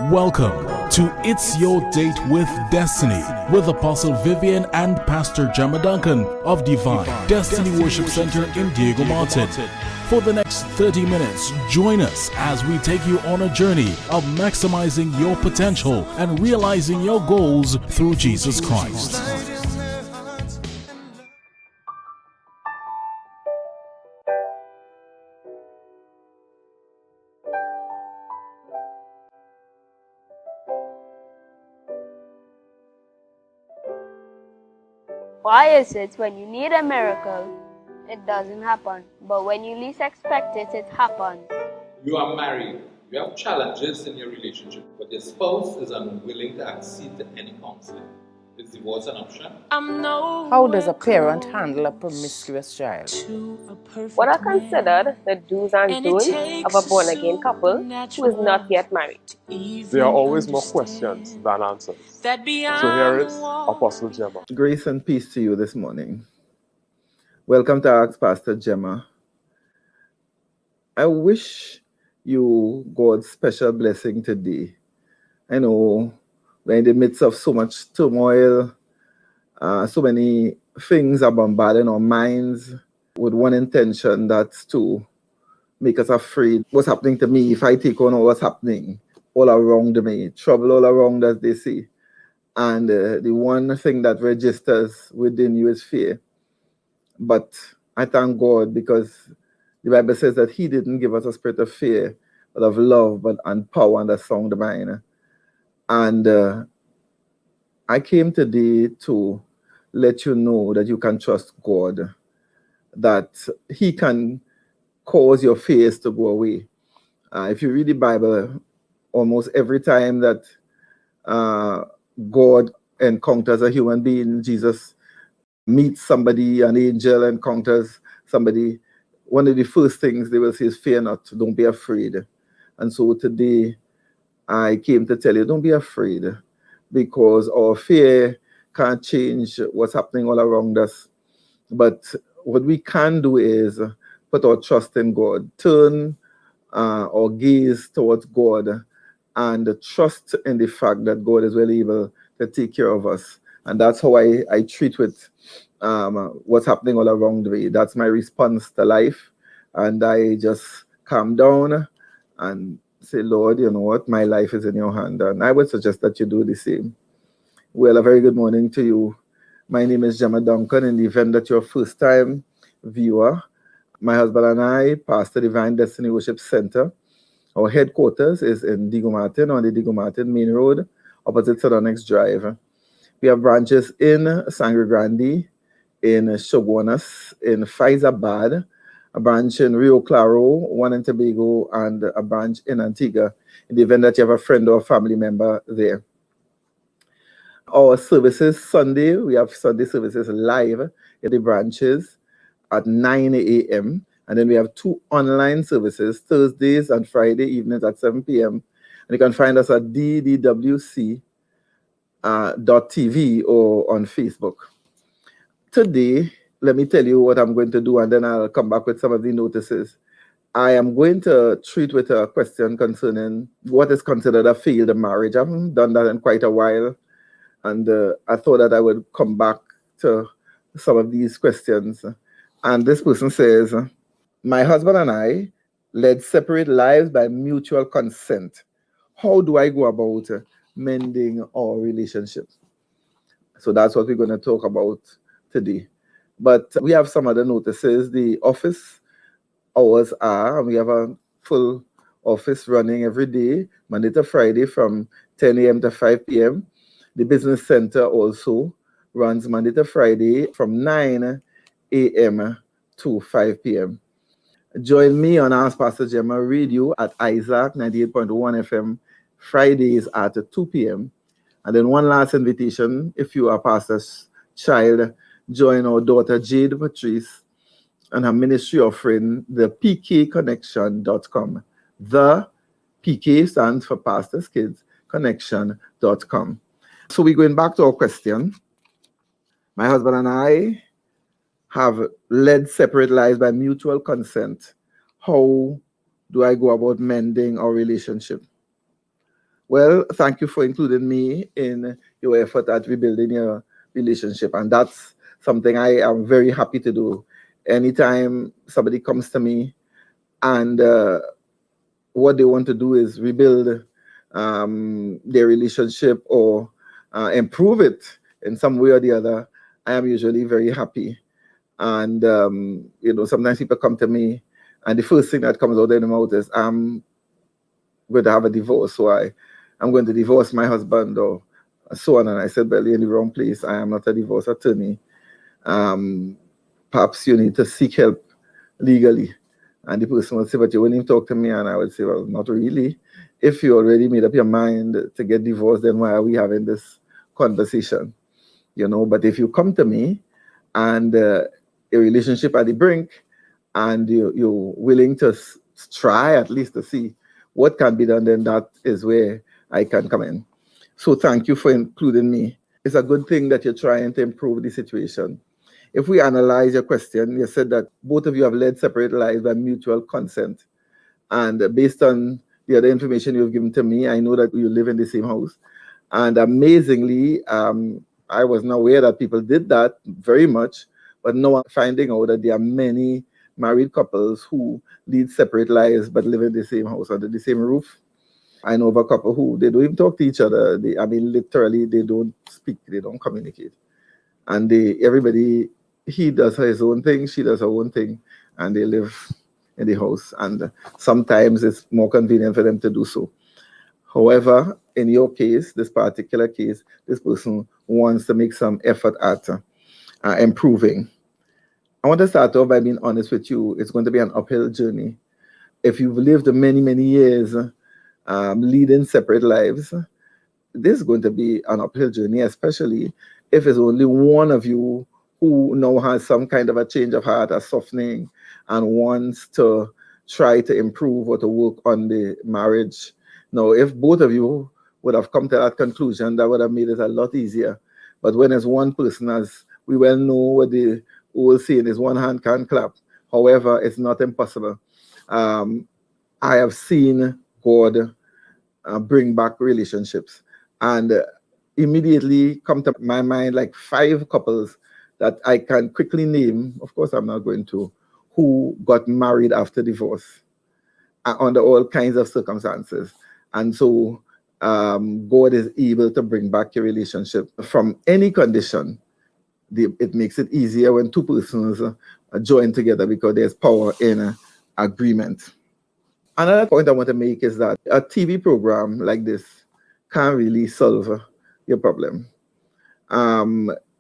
Welcome to It's Your Date with Destiny with Apostle Vivian and Pastor Jemma Duncan of Divine Destiny Worship Center in Diego Martin. For the next 30 minutes, join us as we take you on a journey of maximizing your potential and realizing your goals through Jesus Christ. Why is it when you need a miracle, it doesn't happen, but when you least expect it, it happens? You are married, you have challenges in your relationship, but your spouse is unwilling to accede to any counseling. Is divorce an option? How does a parent handle a promiscuous child? What are considered the do's and don'ts of a born-again couple who is not yet married? There are always more questions than answers. So here is Apostle Jemma. Grace and peace to you this morning. Welcome to Ask Pastor Jemma. I wish you God's special blessing today. I know we're in the midst of so much turmoil, so many things are bombarding our minds with one intention, that's to make us afraid. What's happening to me if I take on what's happening all around me, trouble all around us, they say. And the one thing that registers within you is fear. But I thank God because the Bible says that He didn't give us a spirit of fear, but of love, and power and a sound mind. And I came today to let you know that you can trust God, that He can cause your fears to go away. If you read the Bible, almost every time that God encounters a human being, Jesus meets somebody, an angel encounters somebody, one of the first things they will say is, fear not, don't be afraid. And so today, I came to tell you, don't be afraid, because our fear can't change what's happening all around us. But what we can do is put our trust in God, turn our gaze towards God, and trust in the fact that God is well able to take care of us. And that's how I treat with what's happening all around me. That's my response to life. And I just calm down and say, Lord, you know what? My life is in your hand. And I would suggest that you do the same. Well, a very good morning to you. My name is Jemma Duncan. In the event that you're a first-time viewer, my husband and I pastor Divine Destiny Worship Center. Our headquarters is in Diego Martin, on the Diego Martin Main Road, opposite Sardonynx Drive. We have branches in Sangre Grande, in Shoguanas, in Faizabad, a branch in Rio Claro, one in Tobago, and a branch in Antigua, in the event that you have a friend or family member there. Our services Sunday, we have Sunday services live in the branches at 9 a.m. And then we have 2 online services, Thursdays and Friday evenings at 7 p.m. And you can find us at ddwc.tv or on Facebook. Today, let me tell you what I'm going to do, and then I'll come back with some of the notices. I am going to treat with a question concerning what is considered a failed marriage. I haven't done that in quite a while, and I thought that I would come back to some of these questions. And this person says, my husband and I led separate lives by mutual consent. How do I go about mending our relationship? So that's what we're going to talk about today. But we have some other notices. The office hours are, we have a full office running every day, Monday to Friday from 10 a.m. to 5 p.m. The business center also runs Monday to Friday from 9 a.m. to 5 p.m. Join me on Ask Pastor Jemma Radio at Isaac 98.1 FM, Fridays at 2 p.m. And then one last invitation, if you are pastor's child, join our daughter Jade Patrice and her ministry offering, the pkconnection.com. The PK stands for Pastors Kids Connection.com. So we're going back to our question. My husband and I have led separate lives by mutual consent. How do I go about mending our relationship? Well, thank you for including me in your effort at rebuilding your relationship. And that's something I am very happy to do. Anytime somebody comes to me and what they want to do is rebuild their relationship or improve it in some way or the other, I am usually very happy. And, sometimes people come to me and the first thing that comes out of their mouth is, I'm going to have a divorce, so I'm going to divorce my husband or so on. And I said, well, you're in the wrong place. I am not a divorce attorney. Perhaps you need to seek help legally. And the person would say, but you wouldn't even talk to me. And I would say, well, not really. If you already made up your mind to get divorced, then why are we having this conversation? But if you come to me and a relationship at the brink and you're willing to try at least to see what can be done, then that is where I can come in. So thank you for including me. It's a good thing that you're trying to improve the situation. If we analyze your question, you said that both of you have led separate lives by mutual consent. And based on the other information you've given to me, I know that you live in the same house. And amazingly, I was not aware that people did that very much, but now I'm finding out that there are many married couples who lead separate lives but live in the same house under the same roof. I know of a couple who they don't even talk to each other. Literally, they don't speak, they don't communicate. And everybody, he does his own thing, she does her own thing, and they live in the house. And sometimes it's more convenient for them to do so. However, in your case, this particular case, this person wants to make some effort at improving. I want to start off by being honest with you. It's going to be an uphill journey. If you've lived many, many years leading separate lives, this is going to be an uphill journey, especially if it's only one of you who now has some kind of a change of heart, a softening, and wants to try to improve or to work on the marriage. Now, if both of you would have come to that conclusion, that would have made it a lot easier. But when it's one person, as we well know what the old saying is, one hand can't clap. However, it's not impossible. I have seen God bring back relationships. And immediately come to my mind like 5 couples that I can quickly name. Of course, I'm not going to, who got married after divorce under all kinds of circumstances. And so God is able to bring back your relationship from any condition. It makes it easier when 2 persons join together because there's power in agreement. Another point I want to make is that a TV program like this can't really solve your problem.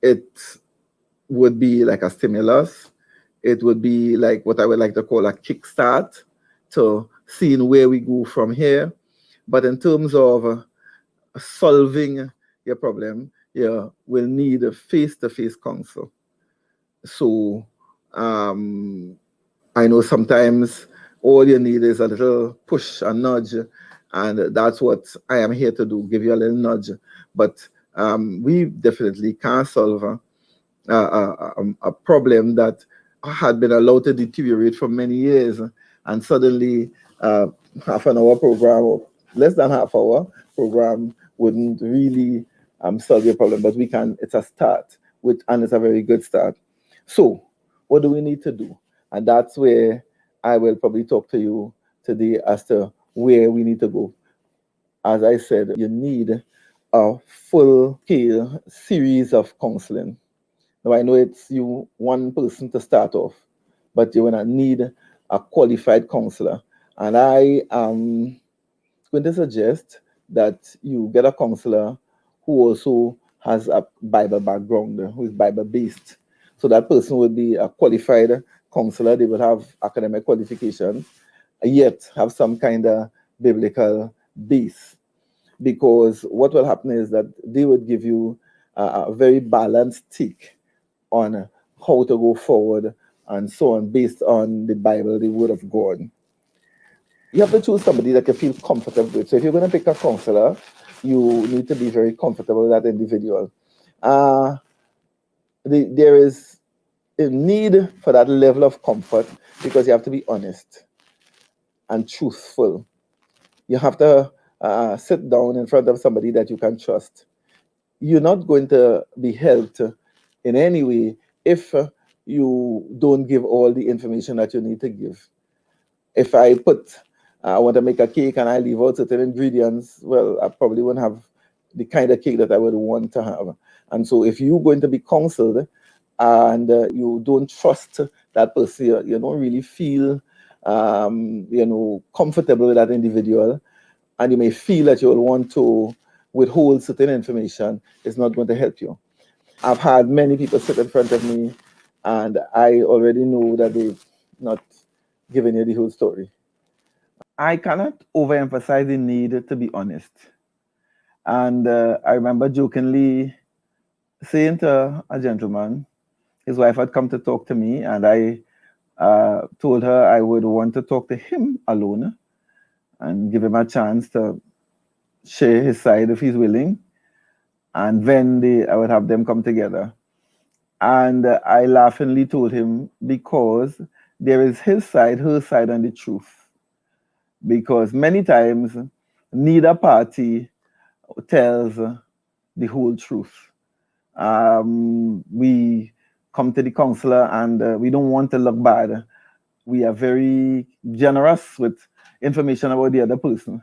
It would be like a stimulus. It would be like what I would like to call a kickstart to seeing where we go from here. But in terms of solving your problem, you will need a face-to-face counsel. So I know sometimes all you need is a little push, a nudge, and that's what I am here to do, give you a little nudge. But we definitely can't solve a problem that had been allowed to deteriorate for many years, and suddenly half an hour program or less than half hour program wouldn't really solve your problem. But we can, it's a start, and it's a very good start. So what do we need to do? And that's where I will probably talk to you today as to where we need to go. As I said, you need a full-scale series of counseling. Now, I know it's you one person to start off, but you're going to need a qualified counselor. And I am going to suggest that you get a counselor who also has a Bible background, who is Bible-based. So that person would be a qualified counselor. They would have academic qualifications, yet have some kind of biblical base. Because what will happen is that they would give you a very balanced take on how to go forward and so on, based on the Bible, the Word of God. You have to choose somebody that you feel comfortable with. So if you're going to pick a counselor, you need to be very comfortable with that individual. There is a need for that level of comfort because you have to be honest and truthful. You have to sit down in front of somebody that you can trust, you're not going to be helped in any way if you don't give all the information that you need to give. If I want to make a cake and I leave out certain ingredients, well, I probably won't have the kind of cake that I would want to have. And so if you're going to be counseled and you don't trust that person, you don't really feel, comfortable with that individual, and you may feel that you will want to withhold certain information, it's not going to help you. I've had many people sit in front of me, and I already know that they've not given you the whole story. I cannot overemphasize the need to be honest. And I remember jokingly saying to a gentleman, his wife had come to talk to me, and I told her I would want to talk to him alone and give him a chance to share his side if he's willing. And then I would have them come together. And I laughingly told him, because there is his side, her side, and the truth. Because many times, neither party tells the whole truth. We come to the counselor and we don't want to look bad. We are very generous with information about the other person.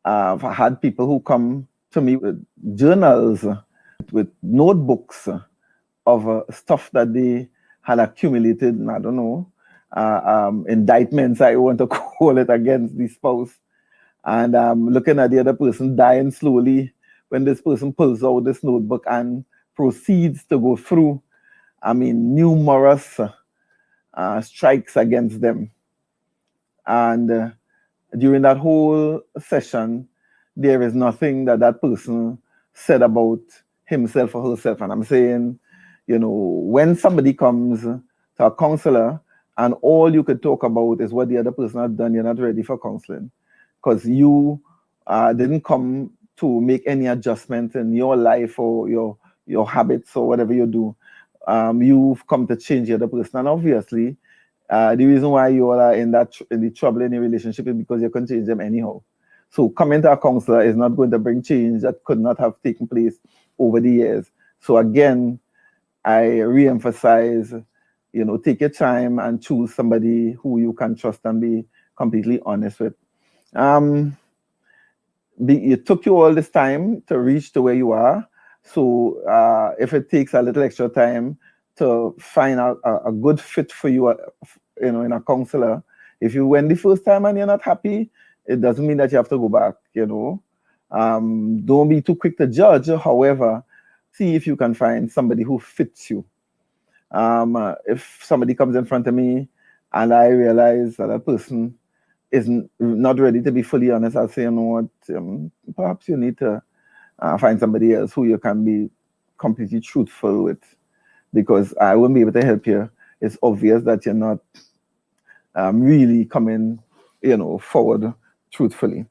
I've had people who come to me with journals, with notebooks of stuff that they had accumulated, I don't know, indictments, I want to call it, against the spouse. And looking at the other person dying slowly when this person pulls out this notebook and proceeds to go through, numerous strikes against them. And during that whole session, there is nothing that person said about himself or herself. And I'm saying, when somebody comes to a counselor and all you could talk about is what the other person has done, you're not ready for counseling, because you didn't come to make any adjustment in your life or your habits or whatever you do. You've come to change the other person. And obviously, the reason why you all are in the trouble in your relationship is because you can change them anyhow. So coming to a counselor is not going to bring change that could not have taken place over the years. So again, I re-emphasize, take your time and choose somebody who you can trust and be completely honest with. It took you all this time to reach to where you are. So if it takes a little extra time to find out a good fit for you, in a counselor, if you went the first time and you're not happy, it doesn't mean that you have to go back, Don't be too quick to judge. However, see if you can find somebody who fits you. If somebody comes in front of me and I realize that a person is not ready to be fully honest, I'll say, you know what, perhaps you need to find somebody else who you can be completely truthful with, because I won't be able to help you. It's obvious that you're not really coming, forward truthfully.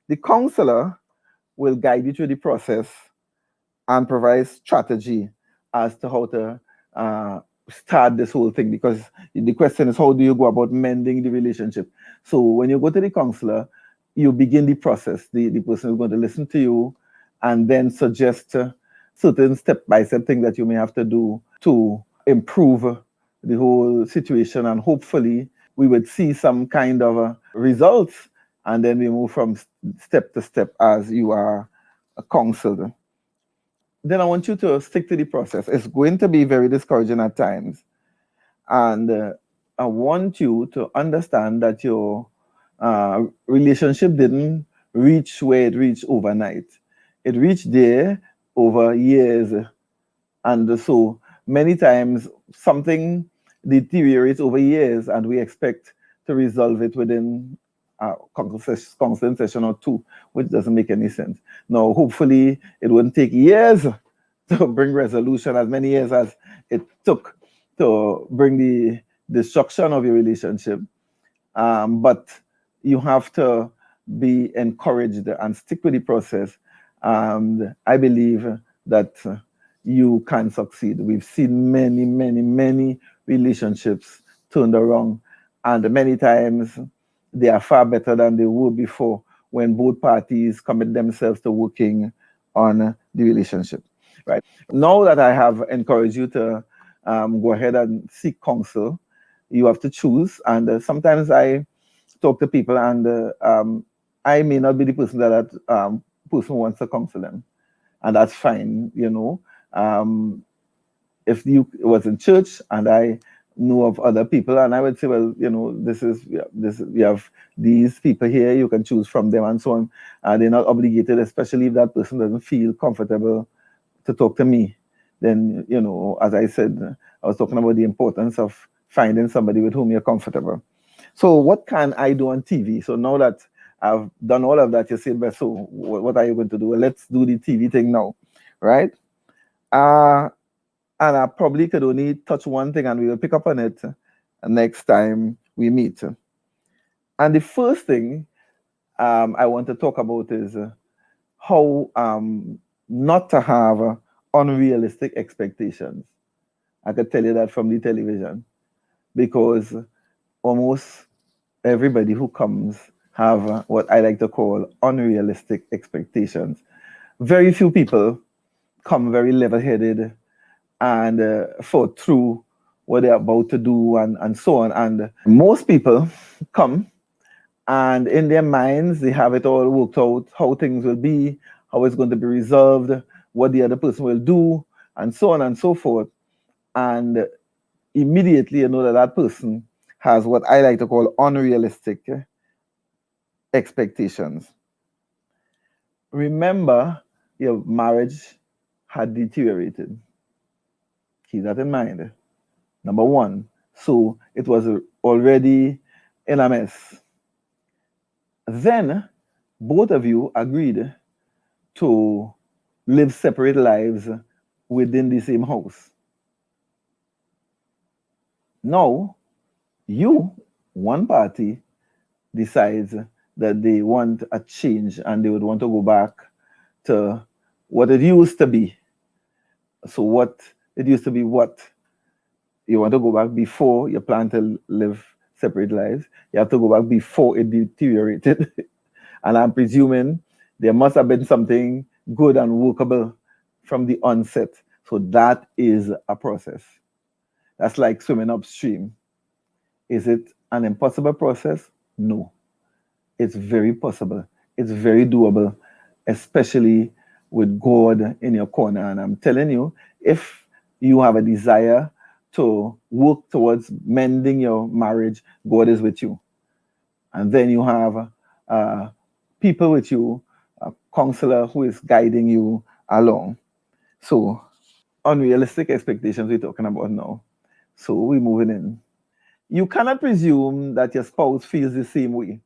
The counselor will guide you through the process and provide strategy as to how to start this whole thing, because the question is, how do you go about mending the relationship? So when you go to the counselor, you begin the process. The person is going to listen to you and then suggest certain step-by-step things that you may have to do to improve the whole situation, and hopefully we would see some kind of results, and then we move from step to step as you are counseled. Then I want you to stick to the process. It's going to be very discouraging at times. And I want you to understand that your relationship didn't reach where it reached overnight. It reached there over years. And so many times something deteriorates over years and we expect to resolve it within a counseling session or two, which doesn't make any sense. Now, hopefully it wouldn't take years to bring resolution, as many years as it took to bring the destruction of your relationship. But you have to be encouraged and stick with the process. And I believe that you can succeed. We've seen many, many, many relationships turned around, and many times they are far better than they were before. when both parties commit themselves to working on the relationship, right? Now that I have encouraged you to go ahead and seek counsel, you have to choose. And sometimes I talk to people, and I may not be the person that person wants to counsel them, and that's fine, you know. If you was in church and I know of other people, and I would say, well, you know, we have these people here, you can choose from them and so on. They're not obligated, especially if that person doesn't feel comfortable to talk to me. Then, you know, as I said, I was talking about the importance of finding somebody with whom you're comfortable. So what can I do on TV? So now that I've done all of that, you say, but so what are you going to do? Well, let's do the TV thing now, right? And I probably could only touch one thing, and we will pick up on it next time we meet. And the first thing I want to talk about is how not to have unrealistic expectations. I could tell you that from the television, because almost everybody who comes have what I like to call unrealistic expectations. Very few people come very level-headed and thought through what they're about to do and so on. And most people come and in their minds, they have it all worked out, how things will be, how it's going to be resolved, what the other person will do, and so on and so forth. And immediately you know that that person has what I like to call unrealistic expectations. Remember, your marriage had deteriorated. Keep that in mind. Number one. So it was already in a mess. Then both of you agreed to live separate lives within the same house. Now, one party, decides that they want a change and they would want to go back to what it used to be. So what it used to be, what? You want to go back before you plan to live separate lives. You have to go back before it deteriorated. And I'm presuming there must have been something good and workable from the onset. So that is a process. That's like swimming upstream. Is it an impossible process? No. It's very possible. It's very doable, especially with God in your corner. And I'm telling you, if you have a desire to work towards mending your marriage, God is with you. And then you have people with you, a counselor who is guiding you along. So unrealistic expectations we're talking about now. So we're moving in. You cannot presume that your spouse feels the same way.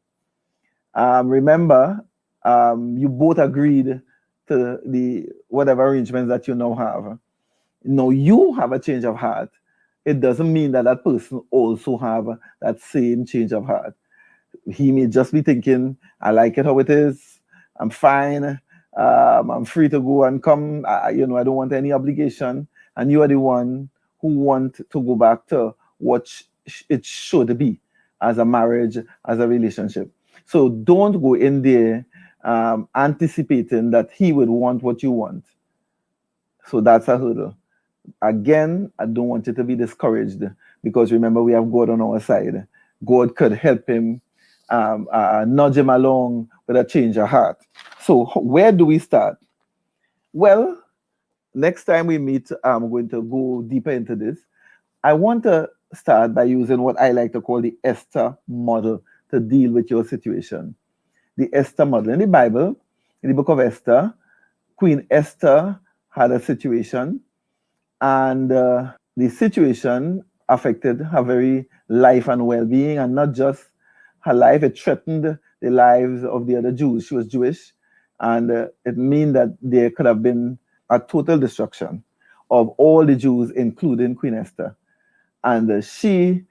Remember, you both agreed to the whatever arrangements that you now have. Now you have a change of heart. It doesn't mean that that person also have that same change of heart. He may just be thinking, I like it how it is. I'm fine. I'm free to go and come. I don't want any obligation. And you are the one who want to go back to what it should be as a marriage, as a relationship. So don't go in there anticipating that he would want what you want. So that's a hurdle. Again, I don't want you to be discouraged, because remember, we have God on our side. God could help him, nudge him along with a change of heart. So where do we start? Well, next time we meet, I'm going to go deeper into this. I want to start by using what I like to call the Esther model to deal with your situation. The Esther model. In the Bible, in the book of Esther, Queen Esther had a situation, and the situation affected her very life and well-being, and not just her life, it threatened the lives of the other Jews. She was Jewish, and it meant that there could have been a total destruction of all the Jews, including Queen Esther. And she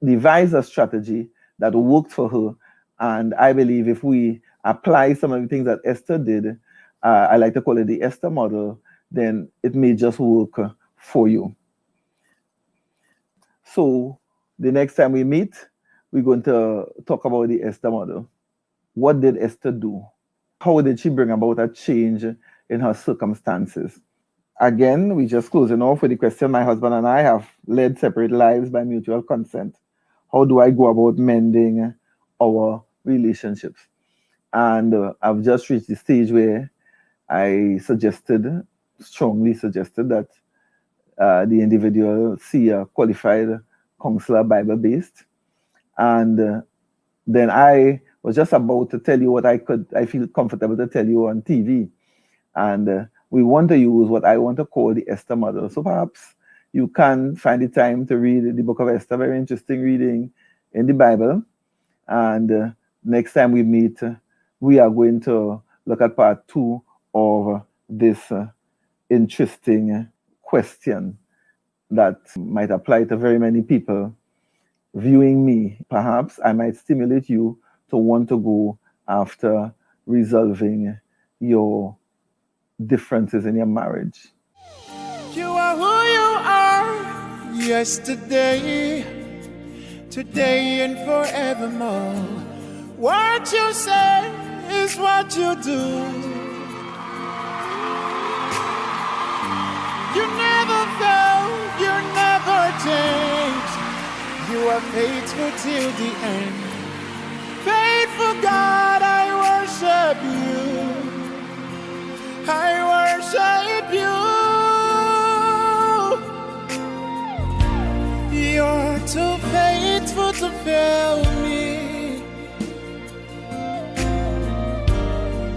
devised a strategy that worked for her. And I believe if we apply some of the things that Esther did, I like to call it the Esther model, then it may just work for you. So the next time we meet, we're going to talk about the Esther model. what did Esther do? How did she bring about a change in her circumstances? Again, we just closing off with the question: my husband and I have led separate lives by mutual consent. How do I go about mending our relationships? And I've just reached the stage where I strongly suggested that the individual see a qualified counselor, Bible-based. And then I was just about to tell you what I feel comfortable to tell you on TV. And we want to use what I want to call the Esther model. So perhaps you can find the time to read the book of Esther, very interesting reading in the Bible. And next time we meet, we are going to look at part 2 of this interesting question that might apply to very many people viewing me. Perhaps I might stimulate you to want to go after resolving your differences in your marriage. You are who you are, yesterday, today, and forevermore. What you say is what you do. You never fail, you never change. You are faithful till the end. Faithful God, I worship you. I worship you. You're too faithful to fail me.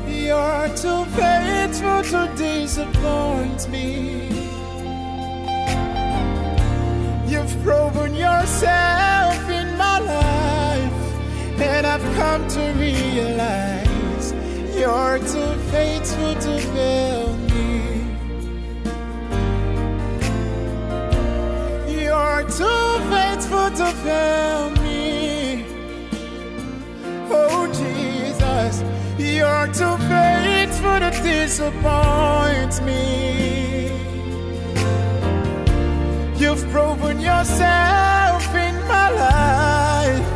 You're too faithful to disappoint me. You've proven yourself in my life, and I've come to realize you're too faithful to fail me. You're too faithful to fail me. Oh Jesus, you're too faithful to disappoint me. You've proven yourself in my life,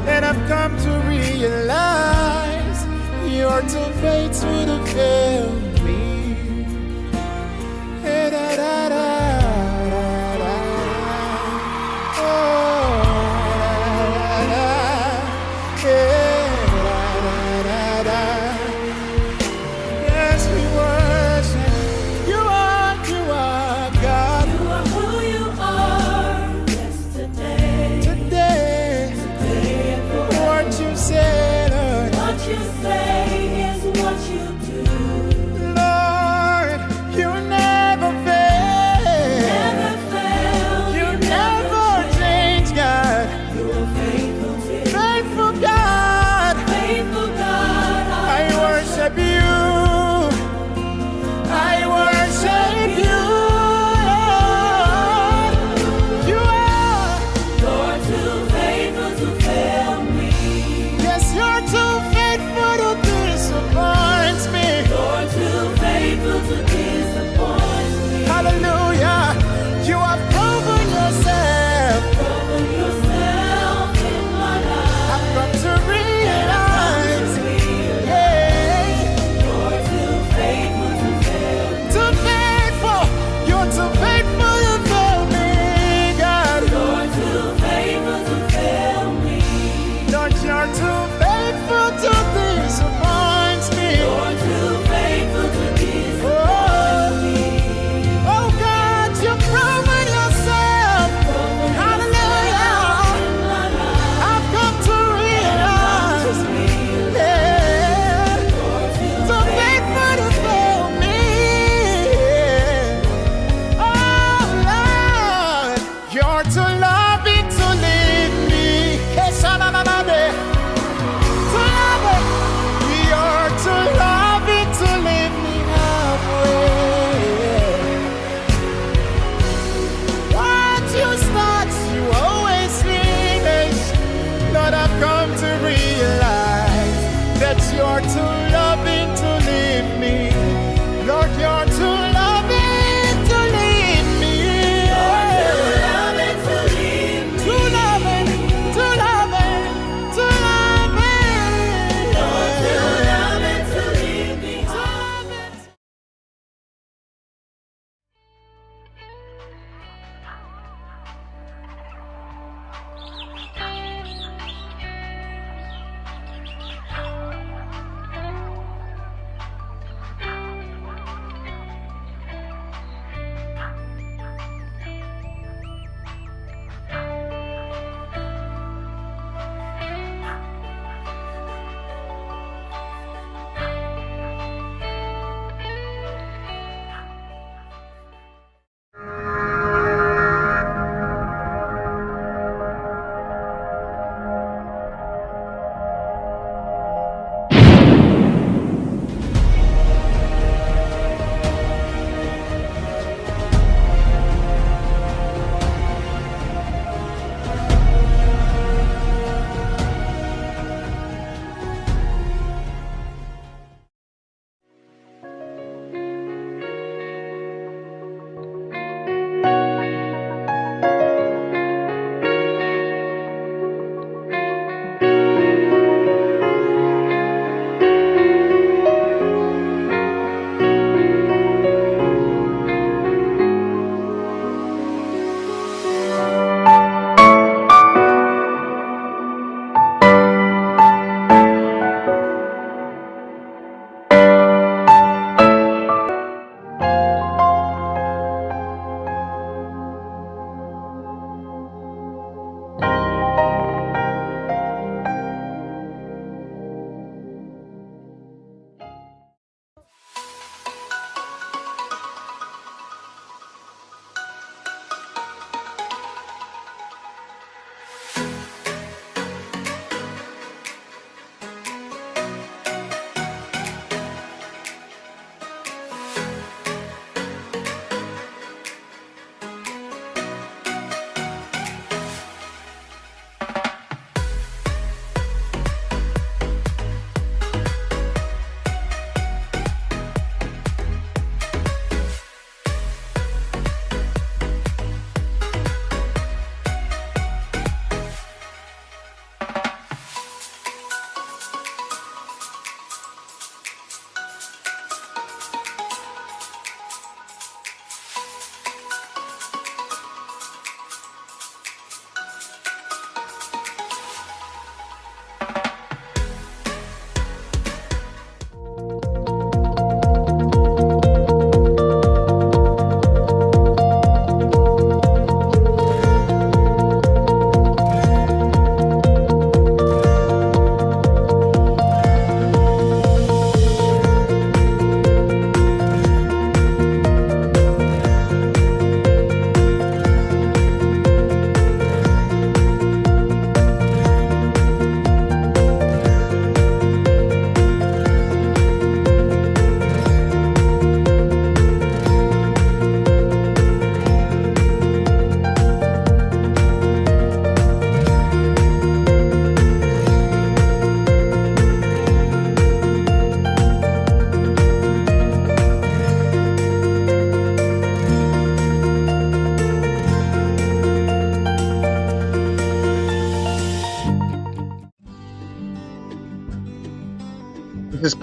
and I've come to realize you're too faithful to fail me. Da, da, da, da, da. Oh, da, da, da. Yeah, da, da, da. Yes, we worship. You are God. You are who you are. Yesterday, Today, and forever. what you said, Lord. What you say is what you do.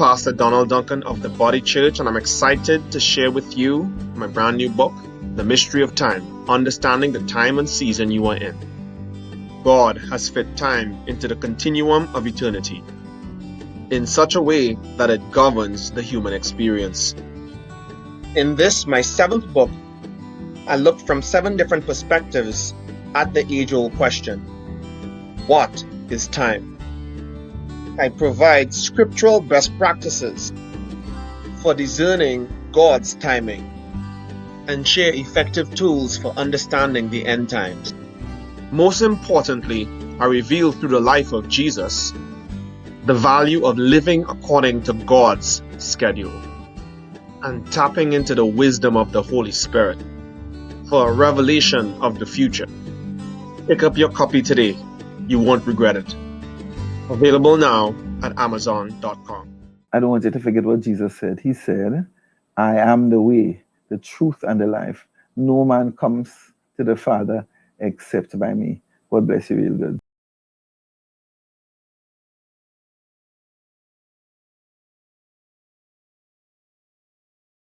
Pastor Donald Duncan of the Body Church, and I'm excited to share with you my brand new book, The Mystery of Time, Understanding the Time and Season You Are In. God has fit time into the continuum of eternity in such a way that it governs the human experience. In this, my 7th book, I look from 7 different perspectives at the age-old question, what is time? I provide scriptural best practices for discerning God's timing and share effective tools for understanding the end times. Most importantly, I reveal through the life of Jesus the value of living according to God's schedule and tapping into the wisdom of the Holy Spirit for a revelation of the future. Pick up your copy today. You won't regret it. Available now at Amazon.com. I don't want you to forget what Jesus said. He said, I am the way, the truth, and the life. No man comes to the Father except by me. God bless you real good.